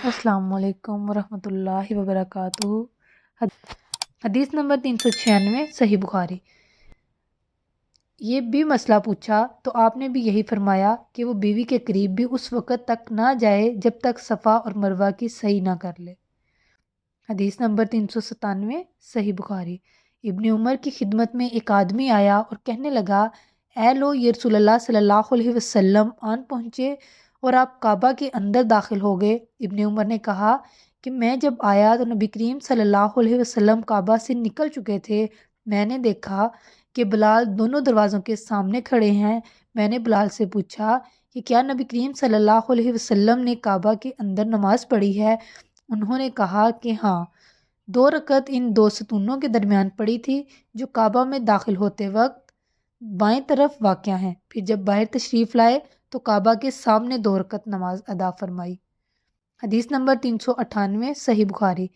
السلام علیکم ورحمۃ اللہ وبرکاتہ۔ حدیث نمبر 396، صحیح بخاری۔ یہ بھی مسئلہ پوچھا تو آپ نے بھی یہی فرمایا کہ وہ بیوی کے قریب بھی اس وقت تک نہ جائے جب تک صفا اور مروہ کی سعی نہ کر لے۔ حدیث نمبر 397، صحیح بخاری۔ ابن عمر کی خدمت میں ایک آدمی آیا اور کہنے لگا، اے لو، یہ رسول اللہ صلی اللہ علیہ وسلم آن پہنچے اور آپ کعبہ کے اندر داخل ہو گئے۔ ابن عمر نے کہا کہ میں جب آیا تو نبی کریم صلی اللہ علیہ وسلم کعبہ سے نکل چکے تھے۔ میں نے دیکھا کہ بلال دونوں دروازوں کے سامنے کھڑے ہیں۔ میں نے بلال سے پوچھا کہ کیا نبی کریم صلی اللہ علیہ وسلم نے کعبہ کے اندر نماز پڑھی ہے؟ انہوں نے کہا کہ ہاں، 2 رکعت ان 2 ستونوں کے درمیان پڑھی تھی جو کعبہ میں داخل ہوتے وقت بائیں طرف واقع ہیں۔ پھر جب باہر تشریف لائے تو کعبہ کے سامنے 2 رکعت نماز ادا فرمائی۔ حدیث نمبر 398، صحیح بخاری۔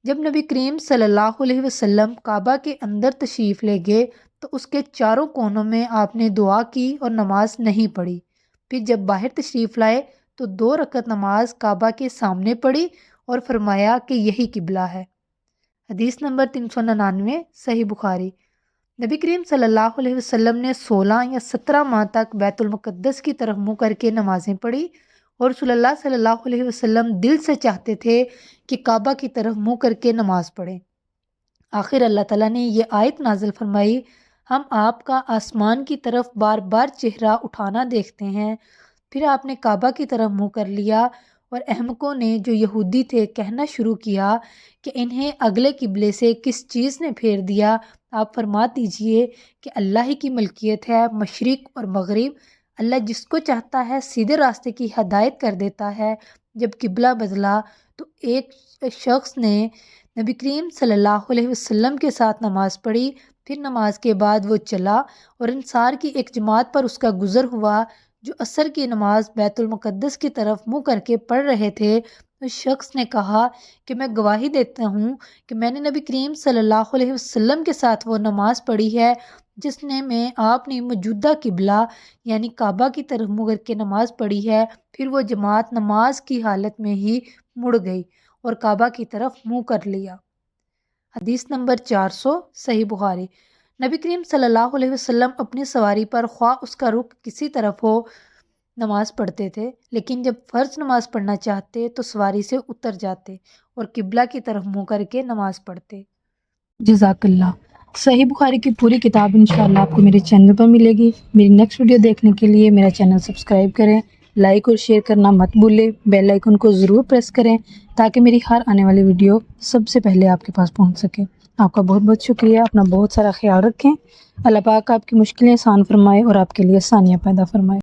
جب نبی کریم صلی اللہ علیہ وسلم کعبہ کے اندر تشریف لے گئے تو اس کے چاروں کونوں میں آپ نے دعا کی اور نماز نہیں پڑھی۔ پھر جب باہر تشریف لائے تو 2 رکعت نماز کعبہ کے سامنے پڑھی اور فرمایا کہ یہی قبلہ ہے۔ حدیث نمبر 399، صحیح بخاری۔ نبی کریم صلی اللہ علیہ وسلم نے 16 یا 17 ماہ تک بیت المقدس کی طرف منہ کر کے نمازیں پڑھی اور رسول اللہ صلی اللہ علیہ وسلم دل سے چاہتے تھے کہ کعبہ کی طرف منہ کر کے نماز پڑھیں۔ آخر اللہ تعالیٰ نے یہ آیت نازل فرمائی، ہم آپ کا آسمان کی طرف بار بار چہرہ اٹھانا دیکھتے ہیں۔ پھر آپ نے کعبہ کی طرف منہ کر لیا اور احمقوں نے جو یہودی تھے کہنا شروع کیا کہ انہیں اگلے قبلے سے کس چیز نے پھیر دیا۔ آپ فرما دیجئے کہ اللہ ہی کی ملکیت ہے، مشرق اور مغرب۔ اللہ جس کو چاہتا ہے سیدھے راستے کی ہدایت کر دیتا ہے۔ جب قبلہ بدلا تو ایک شخص نے نبی کریم صلی اللہ علیہ وسلم کے ساتھ نماز پڑھی۔ پھر نماز کے بعد وہ چلا اور انصار کی ایک جماعت پر اس کا گزر ہوا جو عصر کی نماز بیت المقدس کی طرف منہ کر کے پڑھ رہے تھے۔ اس شخص نے کہا کہ میں گواہی دیتا ہوں کہ میں نے نبی کریم صلی اللہ علیہ وسلم کے ساتھ وہ نماز پڑھی ہے جس میں آپ نے موجودہ قبلہ یعنی کعبہ کی طرف منہ کر کے نماز پڑھی ہے۔ پھر وہ جماعت نماز کی حالت میں ہی مڑ گئی اور کعبہ کی طرف منہ کر لیا۔ حدیث نمبر 400، صحیح بخاری۔ نبی کریم صلی اللہ علیہ وسلم اپنی سواری پر خواہ اس کا رخ کسی طرف ہو نماز پڑھتے تھے، لیکن جب فرض نماز پڑھنا چاہتے تو سواری سے اتر جاتے اور قبلہ کی طرف منہ کر کے نماز پڑھتے۔ جزاک اللہ۔ صحیح بخاری کی پوری کتاب انشاءاللہ آپ کو میرے چینل پر ملے گی۔ میری نیکسٹ ویڈیو دیکھنے کے لیے میرا چینل سبسکرائب کریں، لائک اور شیئر کرنا مت بھولیں، بیل آئیکن کو ضرور پریس کریں تاکہ میری ہر آنے والی ویڈیو سب سے پہلے آپ کے پاس پہنچ سکے۔ آپ کا بہت بہت شکریہ، اپنا بہت سارا خیال رکھیں۔ اللہ پاک آپ کی مشکلیں آسان فرمائے اور آپ کے لیے آسانیاں پیدا فرمائے۔